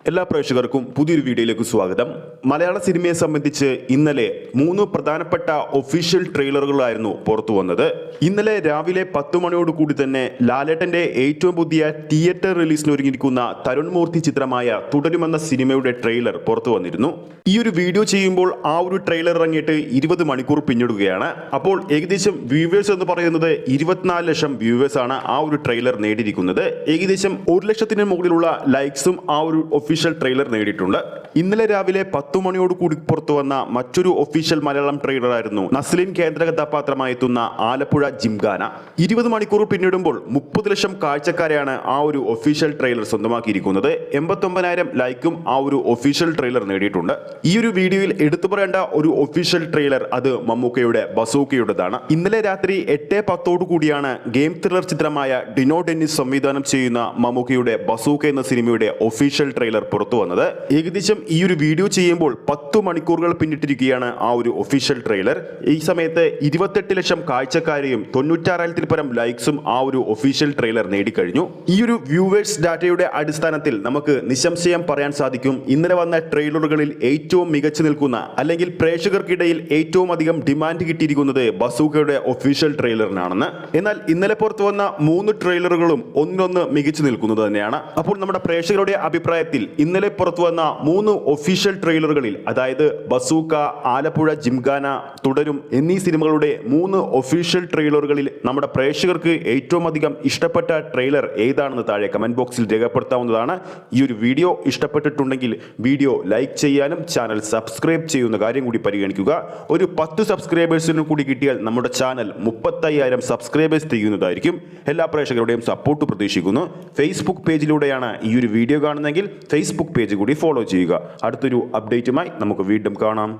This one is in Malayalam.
എല്ലാ പ്രേക്ഷകർക്കും പുതിയൊരു വീഡിയോയിലേക്ക് സ്വാഗതം. മലയാള സിനിമയെ സംബന്ധിച്ച് ഇന്നലെ 3 പ്രധാനപ്പെട്ട ഒഫീഷ്യൽ ട്രെയിലറുകളായിരുന്നു പുറത്തു വന്നത്. ഇന്നലെ രാവിലെ 10 മണിയോട് കൂടി തന്നെ ലാലേട്ടന്റെ ഏറ്റവും പുതിയ തിയേറ്റർ റിലീസിന് ഒരുങ്ങിയിരിക്കുന്ന തരുൺ മൂർത്തി ചിത്രമായ തുടരുമെന്ന സിനിമയുടെ ട്രെയിലർ പുറത്തു വന്നിരുന്നു. ഈ ഒരു വീഡിയോ ചെയ്യുമ്പോൾ ആ ഒരു ട്രെയിലർ ഇറങ്ങിയിട്ട് 20 മണിക്കൂർ പിന്നിടുകയാണ്. അപ്പോൾ ഏകദേശം വ്യൂവേഴ്സ് എന്ന് പറയുന്നത് 24 ലക്ഷം വ്യൂവേഴ്സ് ആണ് ആ ഒരു ട്രെയിലർ നേടിയിരിക്കുന്നത്. ഏകദേശം 1 ലക്ഷത്തിന് മുകളിലുള്ള ലൈക്സും ആ ഒരു ഒഫീഷ്യൽ ട്രെയിലർ നേടിയിട്ടുണ്ട്. ഇന്നലെ രാവിലെ 10 മണിയോട് കൂടി പുറത്തു വന്ന മറ്റൊരു ഒഫീഷ്യൽ മലയാളം ട്രെയിലറായിരുന്നു നസ്ലിൻ കേന്ദ്ര കഥാപാത്രമായി എത്തുന്ന ആലപ്പുഴ ജിംഖാന. 20 മണിക്കൂർ പിന്നിടുമ്പോൾ 30 ലക്ഷം കാഴ്ചക്കാരെയാണ് ആ ഒരു ഒഫീഷ്യൽ ട്രെയിലർ സ്വന്തമാക്കിയിരിക്കുന്നത്. 89,000 ലൈക്കും ആ ഒരു ഒഫീഷ്യൽ ട്രെയിലർ നേടിയിട്ടുണ്ട്. ഈ ഒരു വീഡിയോയിൽ എടുത്തു പറയേണ്ട ഒരു ഒഫീഷ്യൽ ട്രെയിലർ അത് മമ്മൂക്കയുടെ ബസൂക്കയുടേതാണ്. ഇന്നലെ രാത്രി 8:10 കൂടിയാണ് ഗെയിം ത്രില്ലർ ചിത്രമായ ഡിനോ ഡെന്നിസ് സംവിധാനം ചെയ്യുന്ന മമ്മൂക്കയുടെ ബസൂക്ക എന്ന സിനിമയുടെ ഒഫീഷ്യൽ ട്രെയിലർ പുറത്തു വന്നത്. ഏകദേശം ഈ ഒരു വീഡിയോ ചെയ്യുമ്പോൾ 10 മണിക്കൂറുകൾ പിന്നിട്ടിരിക്കുകയാണ് ആ ഒരു ഒഫീഷ്യൽ ട്രെയിലർ. ഈ സമയത്ത് 28 ലക്ഷം കാഴ്ചക്കാരെയും 96,000 പരം ലൈക്സും ആ ഒരു ഒഫീഷ്യൽ ട്രെയിലർ നേടിക്കഴിഞ്ഞു. ഈ ഒരു വ്യൂവേഴ്സ് ഡാറ്റയുടെ അടിസ്ഥാനത്തിൽ നമുക്ക് നിസ്സംശയം പറയാൻ സാധിക്കും ഇന്നലെ വന്ന ട്രെയിലറുകളിൽ ഏറ്റവും മികച്ചു നിൽക്കുന്ന അല്ലെങ്കിൽ പ്രേക്ഷകർക്കിടയിൽ ഏറ്റവും അധികം ഡിമാൻഡ് കിട്ടിയിരിക്കുന്നത് ബസൂക്കയുടെ ഒഫീഷ്യൽ ട്രെയിലറിനാണെന്ന്. എന്നാൽ ഇന്നലെ പുറത്തു വന്ന 3 ട്രെയിലറുകളും ഒന്നിനൊന്ന് മികച്ചു നിൽക്കുന്നത് തന്നെയാണ്. അപ്പോൾ നമ്മുടെ പ്രേക്ഷകരുടെ അഭിപ്രായത്തിൽ ഇന്നലെ പുറത്തു വന്ന 3 ഒഫീഷ്യൽ ട്രെയിലറുകളിൽ, അതായത് ബസൂക്ക, ആലപ്പുഴ ജിംഖാന, തുടരും എന്നീ സിനിമകളുടെ 3 ഒഫീഷ്യൽ ട്രെയിലറുകളിൽ നമ്മുടെ പ്രേക്ഷകർക്ക് ഏറ്റവും അധികം ഇഷ്ടപ്പെട്ട ട്രെയിലർ ഏതാണെന്ന് താഴെ കമന്റ് ബോക്സിൽ രേഖപ്പെടുത്താവുന്നതാണ്. ഈ ഒരു വീഡിയോ ഇഷ്ടപ്പെട്ടിട്ടുണ്ടെങ്കിൽ വീഡിയോ ലൈക്ക് ചെയ്യാനും ചാനൽ സബ്സ്ക്രൈബ് ചെയ്യുന്ന കാര്യം കൂടി പരിഗണിക്കുക. ഒരു 10 സബ്സ്ക്രൈബേഴ്സിനും കൂടി കിട്ടിയാൽ നമ്മുടെ ചാനൽ 35,000 സബ്സ്ക്രൈബേഴ്സ് ചെയ്യുന്നതായിരിക്കും. എല്ലാ പ്രേക്ഷകരുടെയും സപ്പോർട്ട് പ്രതീക്ഷിക്കുന്നു. ഫേസ്ബുക്ക് പേജിലൂടെയാണ് ഈ ഒരു വീഡിയോ കാണുന്നതെങ്കിൽ ഫേസ്ബുക്ക് പേജ് കൂടി ഫോളോ ചെയ്യുക. അടുത്തൊരു അപ്ഡേറ്റുമായി നമുക്ക് വീണ്ടും കാണാം.